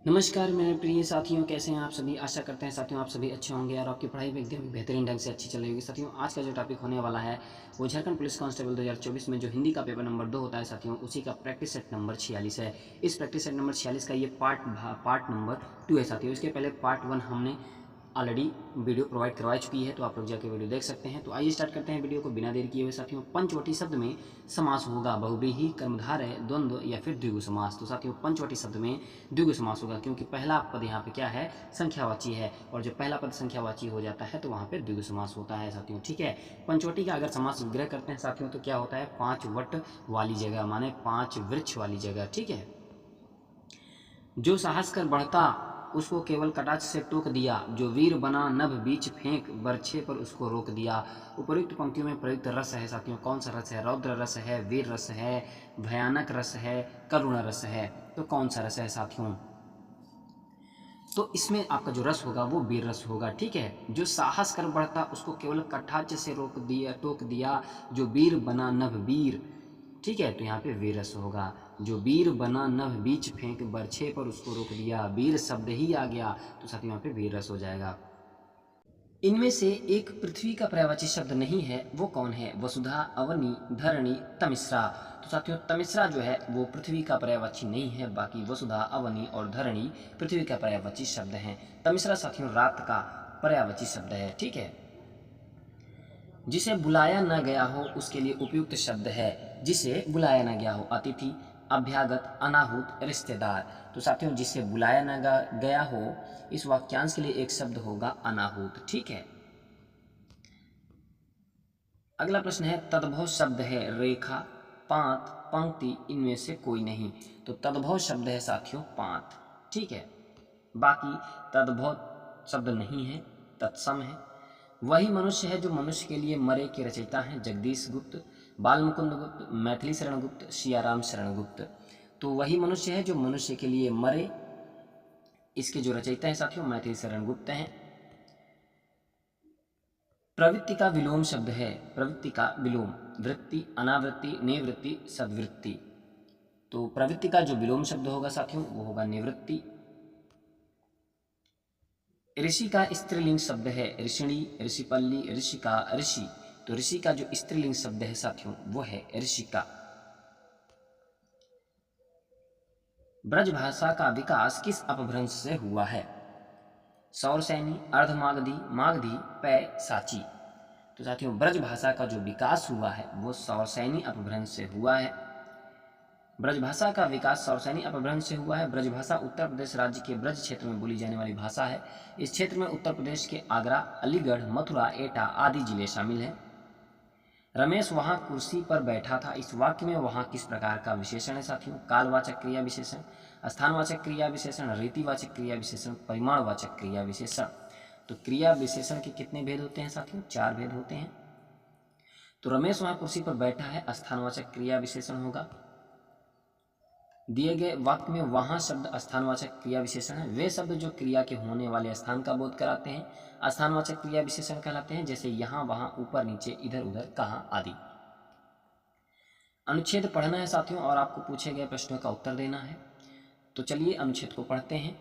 नमस्कार मेरे प्रिय साथियों, कैसे हैं आप सभी। आशा करते हैं साथियों आप सभी अच्छे होंगे और आपकी पढ़ाई भी एकदम बेहतरीन ढंग से अच्छी चल रही होगी। साथियों आज का जो टॉपिक होने वाला है वो झारखंड पुलिस कांस्टेबल 2024 में जो हिंदी का पेपर नंबर 2 होता है साथियों, उसी का प्रैक्टिस सेट नंबर 46 है। इस प्रैक्टिस सेट नंबर 46 का ये पार्ट नंबर 2 है साथियों। इसके पहले पार्ट 1 हमने ऑलरेडी वीडियो प्रोवाइड करवा चुकी है, तो आप लोग जाके वीडियो देख सकते हैं। तो आइए स्टार्ट करते हैं वीडियो को बिना देर किए हुए साथियों। पंचवटी शब्द में समास होगा बहुव्रीहि, कर्मधारय, द्वंद्व या फिर द्विगु समास। तो साथियों पंचवटी शब्द में द्विगु समास होगा, क्योंकि पहला पद यहाँ पे क्या है, संख्यावाची है, और जब पहला पद संख्यावाची हो जाता है तो वहाँ पे द्विगु समास होता है साथियों। ठीक है, पंचवटी का अगर समास विग्रह करते हैं साथियों तो क्या होता है, 5 वट वाली जगह, माने 5 वृक्ष वाली जगह। ठीक है, जो साहस कर बढ़ता उसको केवल कटाक्ष से टोक दिया, जो वीर बना नभ बीच फेंक बरछे पर उसको रोक दिया। उपयुक्त पंक्तियों में प्रयुक्त रस है साथियों, कौन सा रस है, रौद्र रस है, वीर रस है, भयानक रस है, करुण रस है। तो कौन सा रस है साथियों, तो इसमें आपका जो रस होगा वो वीर रस होगा। ठीक है, जो साहस कर बढ़ता उसको केवल कटाक्ष से रोक दिया टोक दिया, जो वीर बना नभ वीर। ठीक है, तो यहाँ पे वीर रस होगा। जो वीर बना नभ बीच फेंक बरछे पर उसको रोक दिया, वीर शब्द ही आ गया, तो साथ यहाँ पे वीर रस हो जाएगा। इनमें से एक पृथ्वी का पर्यायवाची शब्द नहीं है, वो कौन है, वसुधा, अवनी, धरणी, तमिश्रा। तो साथियों तमिश्रा जो है वो पृथ्वी का पर्यायवाची नहीं है, बाकी वसुधा, अवनी और धरणी पृथ्वी का पर्यायवाची शब्द हैं। तमिश्रा साथियों रात का पर्यायवाची शब्द है। ठीक है, जिसे बुलाया न गया हो उसके लिए उपयुक्त शब्द है, जिसे बुलाया न गया हो, अतिथि, अभ्यागत, अनाहुत, रिश्तेदार। तो साथियों जिसे बुलाया न गया हो इस वाक्यांश के लिए एक शब्द होगा अनाहुत। ठीक है, अगला प्रश्न है तद्भव शब्द है रेखा, पांत, पंक्ति, इनमें से कोई नहीं। तो तद्भव शब्द है साथियों पांत। ठीक है, बाकी तद्भव शब्द नहीं है, तत्सम है। वही मनुष्य है जो मनुष्य के लिए मरे के रचयिता हैं, जगदीश गुप्त, बाल मुकुंद गुप्त, मैथिली शरण गुप्त, सियाराम शरण गुप्त। तो वही मनुष्य है जो मनुष्य के लिए मरे, इसके जो रचयिता हैं साथियों मैथिली शरण गुप्त हैं। प्रवृत्ति का विलोम शब्द है, प्रवृत्ति का विलोम, वृत्ति, अनावृत्ति, निवृत्ति, सद्वृत्ति। तो प्रवृत्ति का जो विलोम शब्द होगा साथियों वो होगा निवृत्ति। ऋषि का स्त्रीलिंग शब्द है ऋषिणी, ऋषिपल्ली, ऋषिका, ऋषि। तो ऋषि का जो स्त्रीलिंग शब्द है साथियों वो है ऋषिका। ब्रज भाषा का विकास किस अपभ्रंश से हुआ है, सौरसैनी, अर्धमागधी, मागधी, पै, साची। तो साथियों ब्रज भाषा का जो विकास हुआ है वो सौरसैनी अपभ्रंश से हुआ है। ब्रजभाषा का विकास सौरसैनी अपभ्रंश से हुआ है। ब्रजभाषा उत्तर प्रदेश राज्य के ब्रज क्षेत्र में बोली जाने वाली भाषा है। इस क्षेत्र में उत्तर प्रदेश के आगरा, अलीगढ़, मथुरा, एटा आदि जिले शामिल हैं। रमेश वहां कुर्सी पर बैठा था, इस वाक्य में वहां किस प्रकार का विशेषण है साथियों, कालवाचक क्रिया विशेषण, स्थानवाचक क्रिया विशेषण, रीतिवाचक क्रिया विशेषण, परिमाणवाचक क्रिया विशेषण। तो क्रिया विशेषण के कितने भेद होते हैं साथियों, 4 भेद होते हैं। तो रमेश वहां कुर्सी पर बैठा है, स्थानवाचक क्रिया विशेषण होगा। दिए गए वाक्य में वहां शब्द स्थानवाचक क्रिया विशेषण है। वे शब्द जो क्रिया के होने वाले स्थान का बोध कराते हैं स्थानवाचक क्रिया विशेषण कहलाते हैं, जैसे यहाँ, वहां, ऊपर, नीचे, इधर, उधर, कहाँ आदि। अनुच्छेद पढ़ना है साथियों और आपको पूछे गए प्रश्नों का उत्तर देना है। तो चलिए अनुच्छेद को पढ़ते हैं।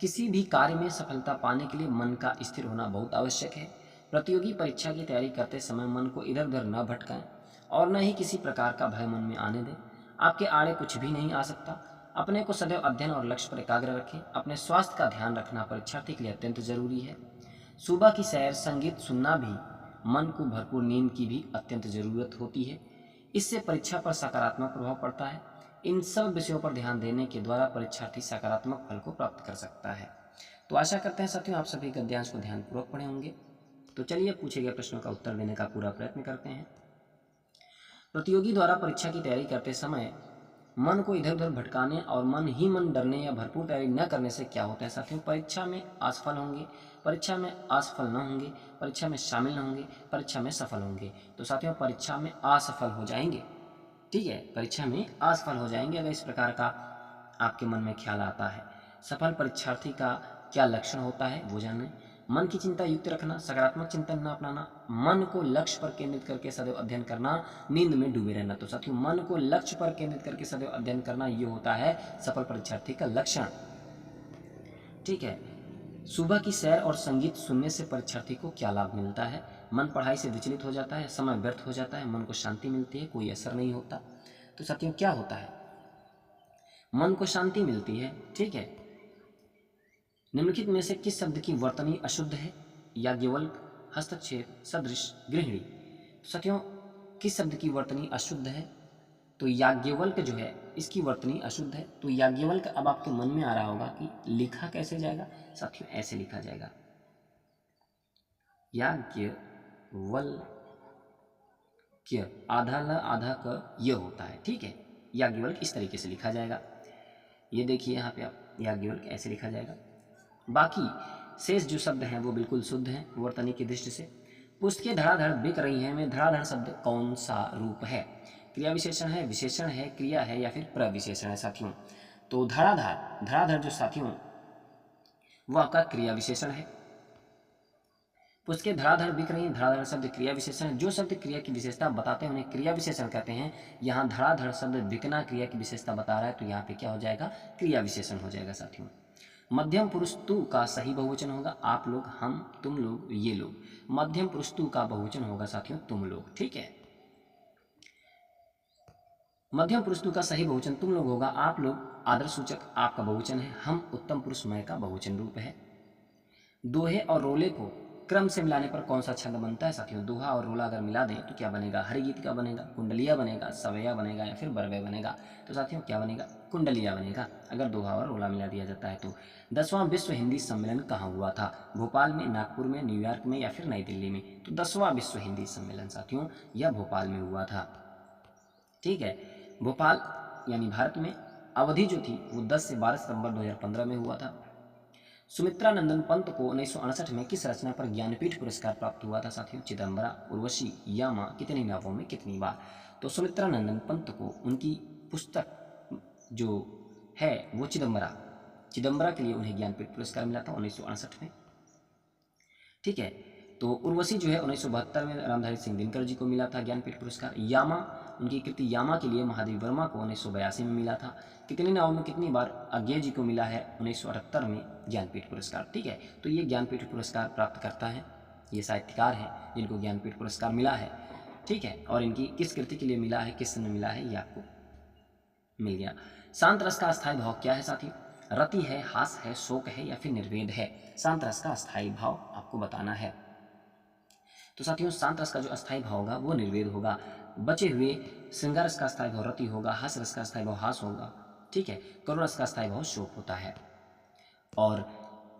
किसी भी कार्य में सफलता पाने के लिए मन का स्थिर होना बहुत आवश्यक है। प्रतियोगी परीक्षा की तैयारी करते समय मन को इधर उधर न भटकाएं और न ही किसी प्रकार का भय मन में आने दें। आपके आड़े कुछ भी नहीं आ सकता। अपने को सदैव अध्ययन और लक्ष्य पर एकाग्र रखें। अपने स्वास्थ्य का ध्यान रखना परीक्षार्थी के लिए अत्यंत जरूरी है। सुबह की सैर, संगीत सुनना भी, मन को भरपूर नींद की भी अत्यंत जरूरत होती है। इससे परीक्षा पर सकारात्मक प्रभाव पड़ता है। इन सब विषयों पर ध्यान देने के द्वारा परीक्षार्थी सकारात्मक फल को प्राप्त कर सकता है। तो आशा करते हैं साथियों आप सभी गद्यांश को ध्यानपूर्वक पढ़े होंगे। तो चलिए पूछे गए प्रश्नों का उत्तर देने का पूरा प्रयत्न करते हैं। प्रतियोगी द्वारा परीक्षा की तैयारी करते समय मन को इधर उधर भटकाने और मन ही मन डरने या भरपूर तैयारी न करने से क्या होता है साथियों, परीक्षा में असफल होंगे, परीक्षा में असफल न होंगे, परीक्षा में शामिल न होंगे, परीक्षा में सफल होंगे। तो साथियों परीक्षा में असफल हो जाएंगे। ठीक है, परीक्षा में असफल हो जाएंगे अगर इस प्रकार का आपके मन में ख्याल आता है। सफल परीक्षार्थी का क्या लक्षण होता है वो जानें। मन की चिंता युक्त रखना, सकारात्मक चिंतन न अपनाना, मन को लक्ष्य पर केंद्रित करके सदैव अध्ययन करना, नींद में डूबे रहना। तो साथियों मन को लक्ष्य पर केंद्रित करके सदैव अध्ययन करना ये होता है सफल परीक्षार्थी का लक्षण। ठीक है। सुबह की सैर और संगीत सुनने से परीक्षार्थी को क्या लाभ मिलता है? मन पढ़ाई से विचलित हो जाता है, समय व्यर्थ हो जाता है, मन को शांति मिलती है, कोई असर नहीं होता। तो साथियों क्या होता है? मन को शांति मिलती है, ठीक है। निम्नलिखित में से किस शब्द की वर्तनी अशुद्ध है? याज्ञवल्क, हस्तक्षेप, सदृश, गृहिणी। तो साथियों किस शब्द की वर्तनी अशुद्ध है? तो याज्ञवल्क जो है इसकी वर्तनी अशुद्ध है। तो याज्ञवल्क अब आपके मन में आ रहा होगा कि लिखा कैसे जाएगा? साथियों ऐसे लिखा जाएगा, याज्ञवल्क्य, आधा ल आधा क य होता है, ठीक है। याज्ञवल्क इस तरीके से लिखा जाएगा। ये देखिए यहाँ पे आप याज्ञवल्क ऐसे लिखा जाएगा। बाकी शेष जो शब्द हैं वो बिल्कुल शुद्ध हैं वर्तनी की दृष्टि से। पुस्तकें धड़ाधड़ बिक रही हैं में धड़ाधड़ शब्द कौन सा रूप है? क्रिया विशेषण है, विशेषण है, क्रिया है या फिर प्रविशेषण है साथियों? तो धड़ाधड़, धड़ाधड़ जो साथियों वो आपका क्रिया विशेषण है। पुस्तकें धड़ाधड़ बिक रही हैं, धड़ाधड़ शब्द क्रिया विशेषण है। जो शब्द क्रिया की विशेषता बताते हैं उन्हें क्रिया विशेषण कहते हैं। यहाँ धड़ाधड़ शब्द बिकना क्रिया की विशेषता बता रहा है, तो यहाँ पे क्या हो जाएगा? क्रिया विशेषण हो जाएगा साथियों। मध्यम पुरुष तू का सही बहुवचन होगा आप लोग, हम, तुम लोग, ये लोग। मध्यम पुरुष तू का बहुवचन होगा साथियों तुम लोग, ठीक है। मध्यम पुरुष तू का सही बहुवचन तुम लोग होगा, आप लोग आदर सूचक आपका बहुवचन है, हम उत्तम पुरुष मैं का बहुवचन रूप है। दोहे और रोले को क्रम से मिलाने पर कौन सा छंद बनता है साथियों? दोहा और रोला अगर मिला दें तो क्या बनेगा? हरिगीत का बनेगा, कुंडलिया बनेगा, सवैया बनेगा या फिर बरवे बनेगा? तो साथियों क्या बनेगा? कुंडलिया बनेगा अगर दोहा और रोला मिला दिया जाता है तो। 10वां विश्व हिंदी सम्मेलन कहाँ हुआ था? भोपाल में, नागपुर में, न्यूयॉर्क में या फिर नई दिल्ली में? तो 10वां विश्व हिंदी सम्मेलन साथियों यह भोपाल में हुआ था, ठीक है। भोपाल यानी भारत में। अवधि जो थी वो 10 से 12 सितंबर 2015 में हुआ था। सुमित्रा नंदन पंत को 1968 में किस रचना पर ज्ञानपीठ पुरस्कार प्राप्त हुआ था साथियों? चिदम्बरा, उर्वशी, यामा, कितनी नावों में कितनी बार? तो सुमित्रा नंदन पंत को उनकी पुस्तक जो है वो चिदम्बरा, चिदम्बरा के लिए उन्हें ज्ञानपीठ पुरस्कार मिला था 1968 में, ठीक है। तो उर्वशी जो है 1972 में रामधारी सिंह दिनकर जी को मिला था ज्ञानपीठ पुरस्कार। यामा, उनकी कृति यामा के लिए महादेव वर्मा को 1982 में मिला था। कितनी नावों में कितनी बार अज्ञे जी को मिला है 1978 में ज्ञानपीठ पुरस्कार, ठीक है। तो ये ज्ञानपीठ पुरस्कार प्राप्त करता है, ये साहित्यकार हैं जिनको ज्ञानपीठ पुरस्कार मिला है, ठीक है। और इनकी किस कृति के लिए मिला है, किस समय मिला है, ये आपको मिल गया। शांत रस का अस्थायी भाव क्या है साथियों? रति है, हास है, शोक है या फिर निर्वेद है? शांत रस का अस्थायी भाव आपको बताना है। तो साथियों शांत रस का जो अस्थायी भाव होगा वो निर्वेद होगा। बचे हुए श्रृंगार रस का अस्थायी भाव रति होगा, हास्य रस का अस्थायी भाव हास होगा, ठीक है। करुण रस का अस्थायी भाव शोक होता है। और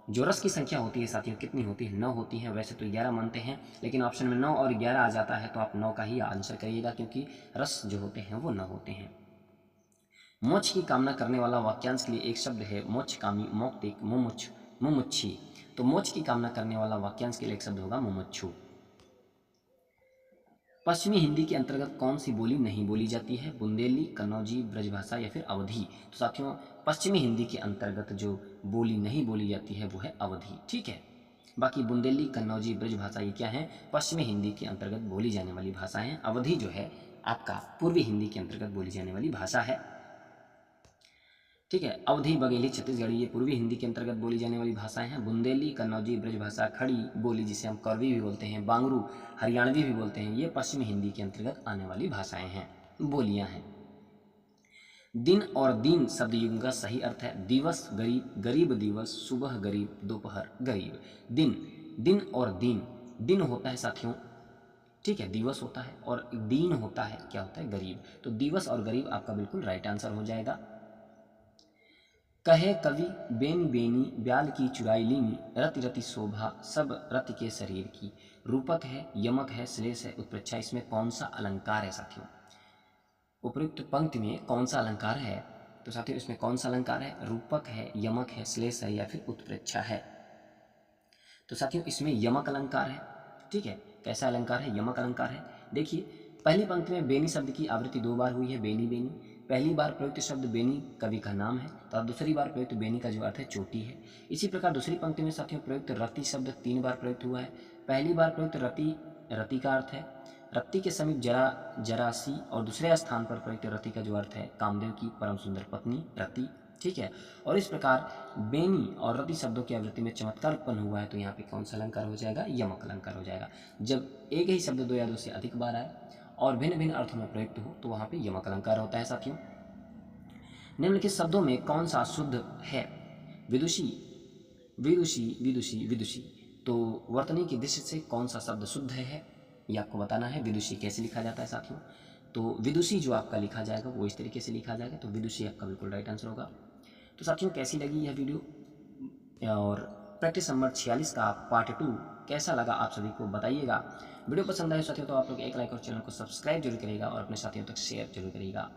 जो रस की संख्या होती है साथियों कितनी होती है? 9 होती है। वैसे तो 11 मानते हैं, लेकिन ऑप्शन में 9 और 11 आ जाता है तो आप 9 का ही आंसर करिएगा, क्योंकि रस जो होते हैं वो 9 होते हैं। मोक्ष की कामना करने वाला वाक्यांश के लिए एक शब्द है मोक्षकामी, मौक्तिक, मुमुक्ष, मुमुक्षी। तो मोक्ष की कामना करने वाला वाक्यांश के लिए एक शब्द होगा मुमुक्षु। पश्चिमी हिंदी के अंतर्गत कौन सी बोली नहीं बोली जाती है? बुंदेली, कन्नौजी, ब्रजभाषा या फिर अवधी? तो साथियों पश्चिमी हिंदी के अंतर्गत जो बोली नहीं बोली जाती है वो है अवधी, ठीक है। बाकी बुंदेली, कन्नौजी, ब्रजभाषा ये क्या है? पश्चिमी हिंदी के अंतर्गत बोली जाने वाली भाषाएं हैं। अवधी जो है आपका पूर्वी हिंदी के अंतर्गत बोली जाने वाली भाषा है, ठीक है। अवधी, बघेली, छत्तीसगढ़ी ये पूर्वी हिंदी के अंतर्गत बोली जाने वाली भाषाएं हैं। बुंदेली, कन्नौजी, ब्रजभाषा, खड़ी बोली जिसे हम करवी भी बोलते हैं, बांगरू, हरियाणवी भी बोलते हैं, ये पश्चिमी हिंदी के अंतर्गत आने वाली भाषाएं हैं, बोलियां हैं। दिन और दीन शब्द युग्म का सही अर्थ है दिवस गरीब, गरीब दिवस, सुबह गरीब, दोपहर गरीब। दिन, दिन और दीन, दिन होता है साथियों, ठीक है, दिवस होता है, और दीन होता है क्या होता है? गरीब। तो दिवस और गरीब आपका बिल्कुल राइट आंसर हो जाएगा। कहे कवि बेनी बेनी ब्याल की चुराई लीनी, रति रति शोभा सब रति के शरीर की। रूपक है, यमक है, श्लेष है, उत्प्रेक्षा। इसमें कौन सा अलंकार है साथियों? उपयुक्त पंक्ति में कौन सा अलंकार है? तो साथियों इसमें कौन सा अलंकार है? रूपक है, यमक है, श्लेष है या फिर उत्प्रेक्षा है? तो साथियों इसमें यमक अलंकार है, ठीक है। कैसा अलंकार है? यमक अलंकार है। देखिए पहली पंक्ति में बेनी शब्द की आवृत्ति 2 बार हुई है, बेनी बेनी। पहली बार प्रयुक्त शब्द बेनी कवि का नाम है, तो अब दूसरी बार प्रयुक्त बेनी का जो अर्थ है चोटी है। इसी प्रकार दूसरी पंक्ति में साथियों प्रयुक्त रति शब्द 3 बार प्रयुक्त हुआ है। पहली बार प्रयुक्त रति, रति का अर्थ है रति के समीप जरा, जरासी, और दूसरे स्थान पर प्रयुक्त रति का जो अर्थ है कामदेव की परम सुंदर पत्नी रति। ठीक है। और इस प्रकार बेनी और रति शब्दों की आवृत्ति में चमत्कार उत्पन्न हुआ है तो यहाँ पे कौन सा अलंकार हो जाएगा? यमक अलंकार हो जाएगा। जब एक ही शब्द दो या दो से अधिक बार आए और भिन्न भिन्न अर्थों में प्रयुक्त हो तो वहाँ पे यमक अलंकार होता है साथियों। निम्नलिखित शब्दों में कौन सा शुद्ध है? विदुषी, विदुषी, विदुषी, विदुषी। तो वर्तनी की दृष्टि से कौन सा शब्द शुद्ध है ये आपको बताना है। विदुषी कैसे लिखा जाता है साथियों? तो विदुषी जो आपका लिखा जाएगा वो इस तरीके से लिखा जाएगा, तो विदुषी आपका बिल्कुल राइट आंसर होगा। तो साथियों कैसी लगी यह वीडियो और प्रैक्टिस नंबर 46 का पार्ट 2 कैसा लगा आप सभी को बताइएगा। वीडियो पसंद आए साथियों तो आप लोग एक लाइक और चैनल को सब्सक्राइब जरूर करिएगा और अपने साथियों तक शेयर जरूर करिएगा।